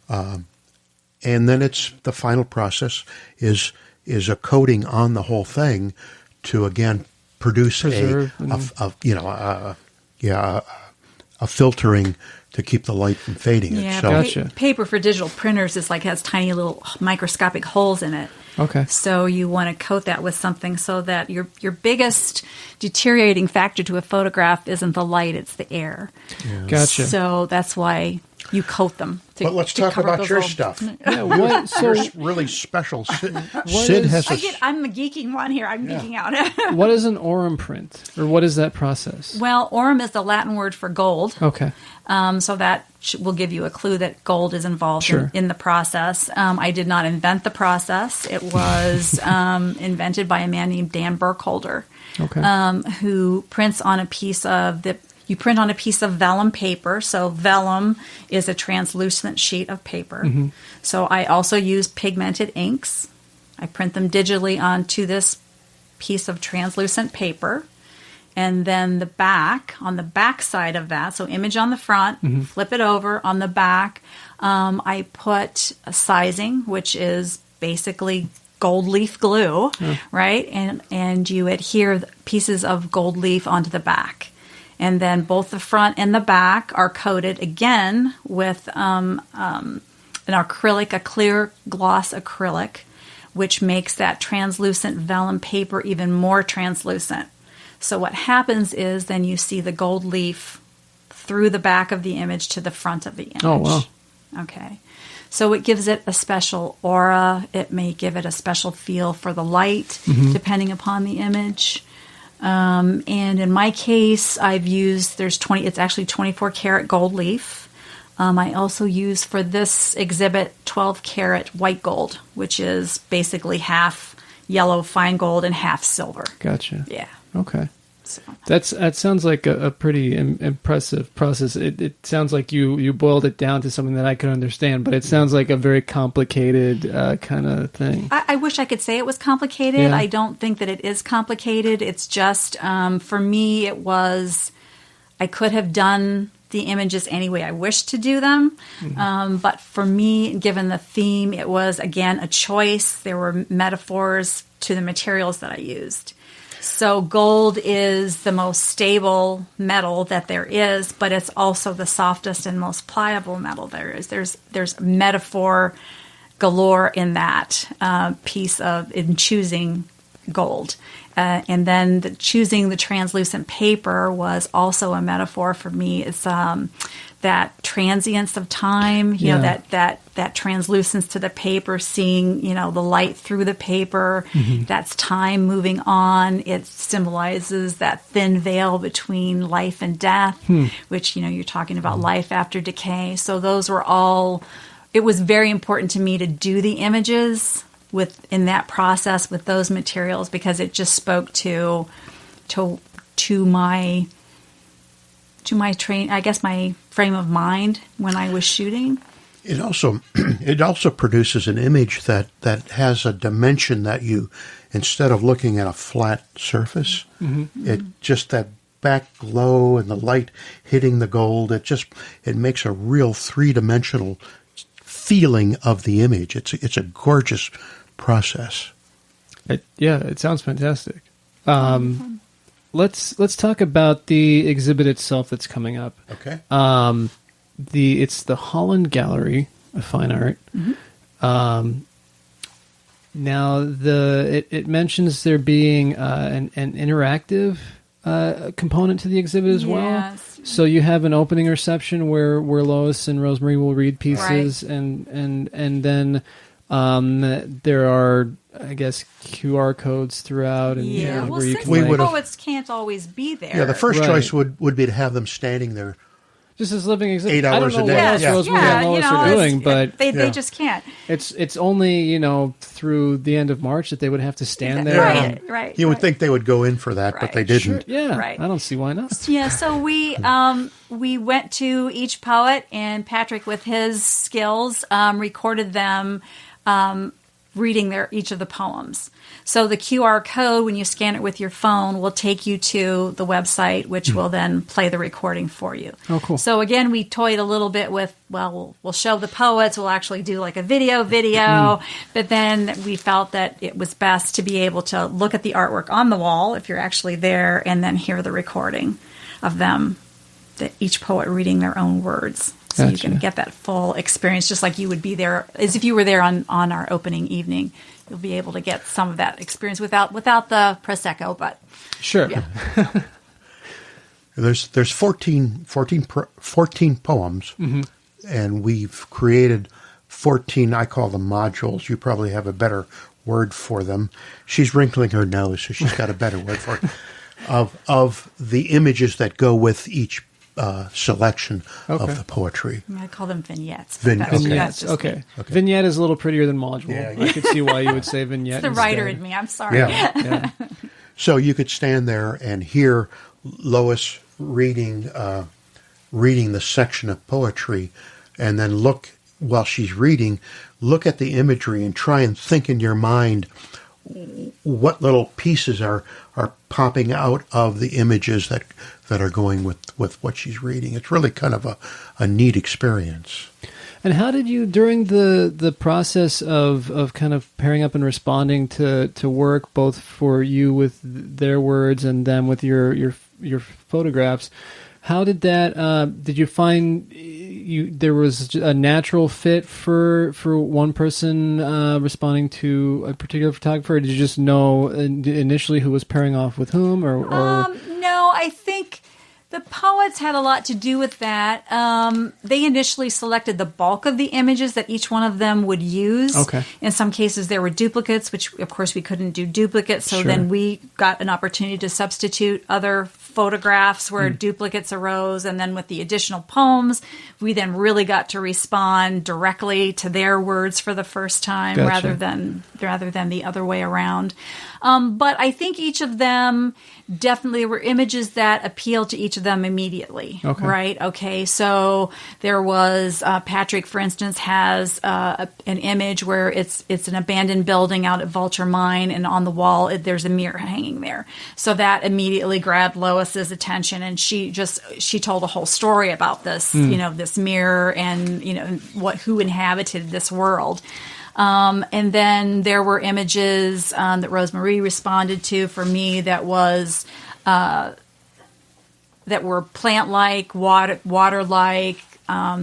And then it's the final process is a coating on the whole thing to again produce a filtering to keep the light from fading. Yeah, So, Gotcha. paper for digital printers is has tiny little microscopic holes in it. Okay. So you want to coat that with something so that your biggest deteriorating factor to a photograph isn't the light, it's the air. Gotcha. So that's why you coat them. But let's talk cover about those your little- stuff. Yeah, what, so Yours really special. Sid is- has a I'm the geeking one here. I'm geeking out. what is an Aurum print? Or what is that process? Well, aurum is the Latin word for gold. Okay. So that will give you a clue that gold is involved Sure. in the process. I did not invent the process. It was invented by a man named Dan Burkholder, Okay. who prints on a piece of you print on a piece of vellum paper. So vellum is a translucent sheet of paper. Mm-hmm. So I also use pigmented inks. I print them digitally onto this piece of translucent paper. And then on the back side of that, so image on the front, Mm-hmm. flip it over. On the back, I put a sizing, which is basically gold leaf glue, right? And you adhere pieces of gold leaf onto the back. And then both the front and the back are coated again with an acrylic, a clear gloss acrylic, which makes that translucent vellum paper even more translucent. So what happens is then you see the gold leaf through the back of the image to the front of the image. Oh, wow. Okay. So it gives it a special aura. It may give it a special feel for the light, depending upon the image. And in my case, I've used, it's actually 24 karat gold leaf. I also use for this exhibit 12 karat white gold, which is basically half yellow fine gold and half silver. Gotcha. Yeah. Okay. So. That sounds like a pretty impressive process. It sounds like you boiled it down to something that I could understand, but it sounds like a very complicated kind of thing. I wish I could say it was complicated. Yeah. I don't think that it is complicated. It's just, for me, I could have done the images any way I wished to do them. But for me, given the theme, it was, again, a choice. There were metaphors to the materials that I used. So gold is the most stable metal that there is, but it's also the softest and most pliable metal there is. There's metaphor galore in that piece in choosing gold. And then choosing the translucent paper was also a metaphor for me. It's that transience of time, you know, that translucence to the paper, seeing, you know, the light through the paper. That's time moving on. It symbolizes that thin veil between life and death, which, you know, you're talking about life after decay. So those were all, it was very important to me to do the images in that process with those materials, because it just spoke to my my frame of mind when I was shooting. It also produces an image that has a dimension that you, instead of looking at a flat surface, it just that back glow and the light hitting the gold, it makes a real three-dimensional feeling of the image. It's a gorgeous process. It sounds fantastic. Let's talk about the exhibit itself that's coming up. Okay. It's the Holland Gallery of Fine Art. Now it mentions there being an interactive component to the exhibit as well. So you have an opening reception where Lois and Rosemarie will read pieces, right. and then there are, I guess, QR codes throughout. And Well, you since can, the poets can't always be there. Yeah, the first choice would be to have them standing there. Just as living exhibit. 8 hours I don't know a day. what else Rosemary and Lois are doing, but they just can't. It's only through the end of March that they would have to stand there. Right. You would think they would go in for that, but they didn't. Sure, yeah, Right. I don't see why not. Yeah, so we went to each poet, and Patrick, with his skills, recorded them reading each of the poems. So the QR code, when you scan it with your phone, will take you to the website, which will then play the recording for you. Oh, cool. So again, we toyed a little bit with, we'll show the poets, we'll actually do like a video, but then we felt that it was best to be able to look at the artwork on the wall, if you're actually there, and then hear the recording of them, each poet reading their own words. So you can get that full experience, just like you would be there, as if you were there on our opening evening. You'll be able to get some of that experience without the Prosecco, but sure. Yeah. There's 14 poems, and we've created 14, I call them modules. You probably have a better word for them. She's wrinkling her nose, so she's got a better word for it. Of the images that go with each selection of the poetry. I call them vignettes. Vignettes. Okay. Vignette is a little prettier than module. Yeah. I could see why you would say vignette. It's the writer in me. I'm sorry. Yeah. So you could stand there and hear Lois reading the section of poetry, and then look while she's reading. Look at the imagery and try and think in your mind what little pieces are popping out of the images that are going with what she's reading. It's really kind of a neat experience. And how did you, during the process of kind of pairing up and responding to work, both for you with their words and them with your photographs, how did that, did you find there was a natural fit for one person responding to a particular photographer? Or did you just know initially who was pairing off with whom? Or No, I think the poets had a lot to do with that. They initially selected the bulk of the images that each one of them would use. Okay. In some cases, there were duplicates, which, of course, we couldn't do duplicates. So then we got an opportunity to substitute other photographs where duplicates arose. And then with the additional poems, we then really got to respond directly to their words for the first time rather than the other way around. But I think each of them definitely were images that appealed to each of them immediately. Okay. Right? Okay. So there was Patrick, for instance, has an image where it's an abandoned building out at Vulture Mine, and on the wall there's a mirror hanging there. So that immediately grabbed Lois's attention, and she told a whole story about this, this mirror and who inhabited this world. And then there were images that Rosemarie responded to for me that was that were plant-like, water-like,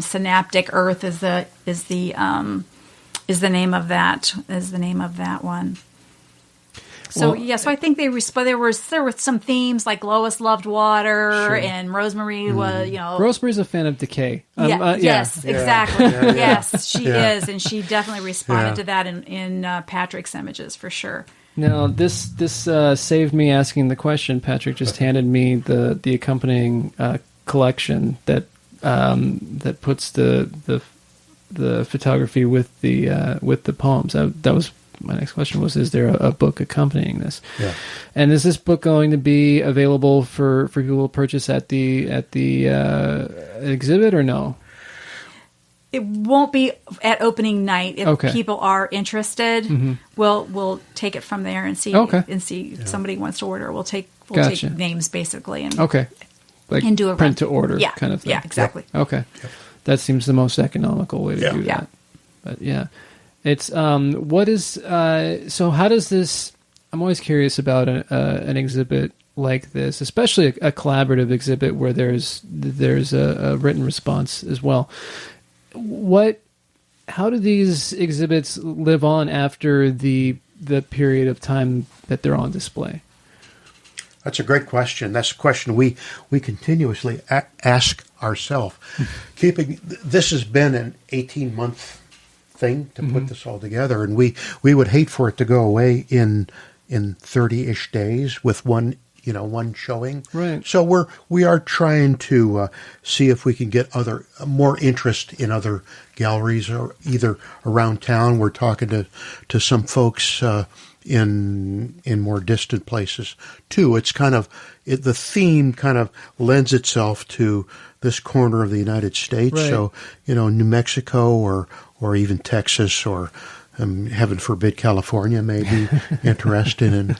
synaptic earth is the name of that one. So so I think there were some themes like Lois loved water and Rosemarie was Rosemarie's a fan of decay. Yes, exactly. Yes, she is, and she definitely responded to that in Patrick's images for sure. Now this saved me asking the question. Patrick just handed me the accompanying collection that puts the photography with the poems. That was. My next question was, is there a book accompanying this? Yeah. And is this book going to be available for people to purchase at the exhibit or no? It won't be at opening night. If people are interested, we'll take it from there and see if somebody wants to order. We'll take names basically and and do a print to order kind of thing. Yeah, exactly. Yep. Okay. Yep. That seems the most economical way to do that. But yeah. It's what is so how does this, I'm always curious about an exhibit like this, especially a collaborative exhibit where there's a written response as well. How do these exhibits live on after the period of time that they're on display? That's a great question. That's a question we continuously ask ourselves. This has been an 18-month thing to put this all together, and we would hate for it to go away in 30-ish days with one showing. Right. So we are trying to see if we can get more interest in other galleries or either around town. We're talking to some folks in more distant places too. It's kind of the theme kind of lends itself to this corner of the United States. Right. So New Mexico or even Texas or heaven forbid California may be interested in,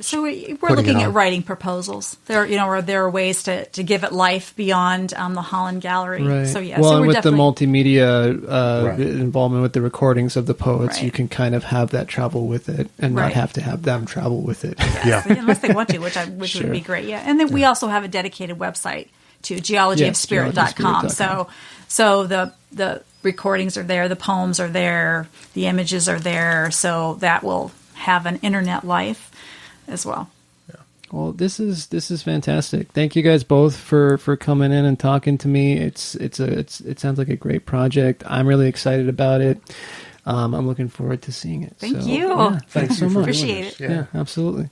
So we're looking at writing proposals. There are ways to give it life beyond the Holland Gallery. Right. So yeah, well, so and we're with the multimedia Right. involvement with the recordings of the poets, Right. you can kind of have that travel with it and not Right. have to have them travel with it. Yeah. So, unless they want to, which Sure. would be great. Yeah, and then we also have a dedicated website to geologyofspirit.com. So the recordings are there, the poems are there, the images are there. So that will have an internet life as well. Well, this is fantastic. Thank you guys both for coming in and talking to me. It sounds like a great project. I'm really excited about it. I'm looking forward to seeing it. Thank you. Yeah, thanks so much. Appreciate it. Yeah, absolutely.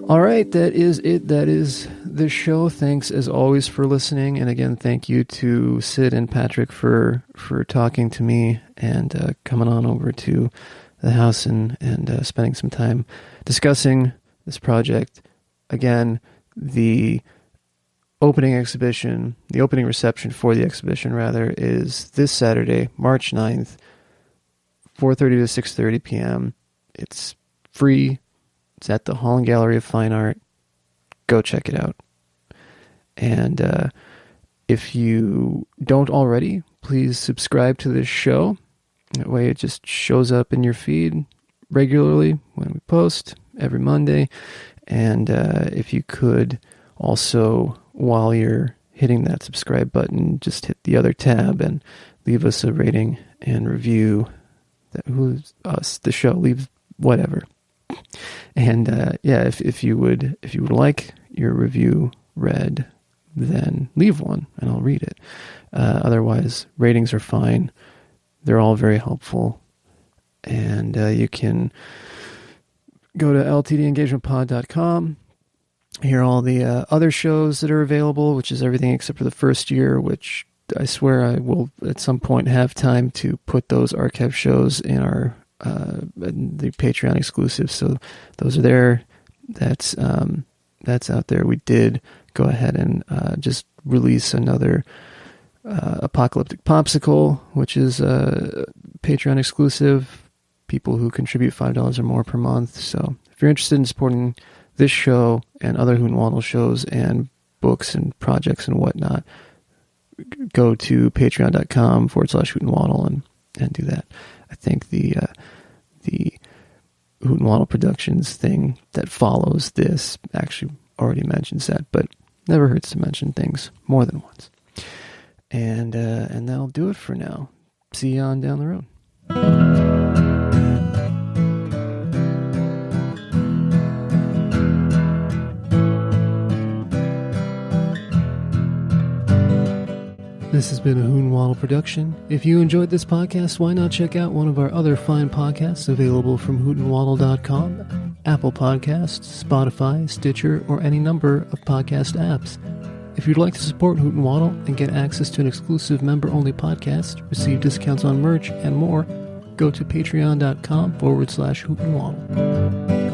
All right, that is it. That is the show. Thanks as always for listening, and again, thank you to Cyd and Patrick for talking to me and coming on over to the house and spending some time discussing this project. Again, the opening reception for the exhibition rather, is this Saturday, March 9th, 4:30 to 6:30 p.m. It's free. It's at the Holland Gallery of Fine Art. Go check it out. And if you don't already, please subscribe to this show. That way it just shows up in your feed regularly when we post every Monday. And if you could also, while you're hitting that subscribe button, just hit the other tab and leave us a rating and review. The show, leave whatever. And if you would like your review read, then leave one and I'll read it. Otherwise, ratings are fine. They're all very helpful. And you can go to ltdengagementpod.com, hear all the other shows that are available, which is everything except for the first year, which I swear I will at some point have time to put those archive shows in our the Patreon exclusive. So those are there. That's out there. We did go ahead and just release another Apocalyptic Popsicle, which is Patreon exclusive. People who contribute $5 or more per month. So if you're interested in supporting this show and other Hoot and Waddle shows and books and projects and whatnot, go to patreon.com/Hoot and Waddle and do that. I think the Hoot and Waddle Productions thing that follows this actually already mentions that, but never hurts to mention things more than once. And that'll do it for now. See you on down the road. This has been a Hoot and Waddle production. If you enjoyed this podcast, why not check out one of our other fine podcasts available from hootandwaddle.com, Apple Podcasts, Spotify, Stitcher, or any number of podcast apps. If you'd like to support Hoot and Waddle and get access to an exclusive member-only podcast, receive discounts on merch, and more, go to patreon.com/Hoot and Waddle.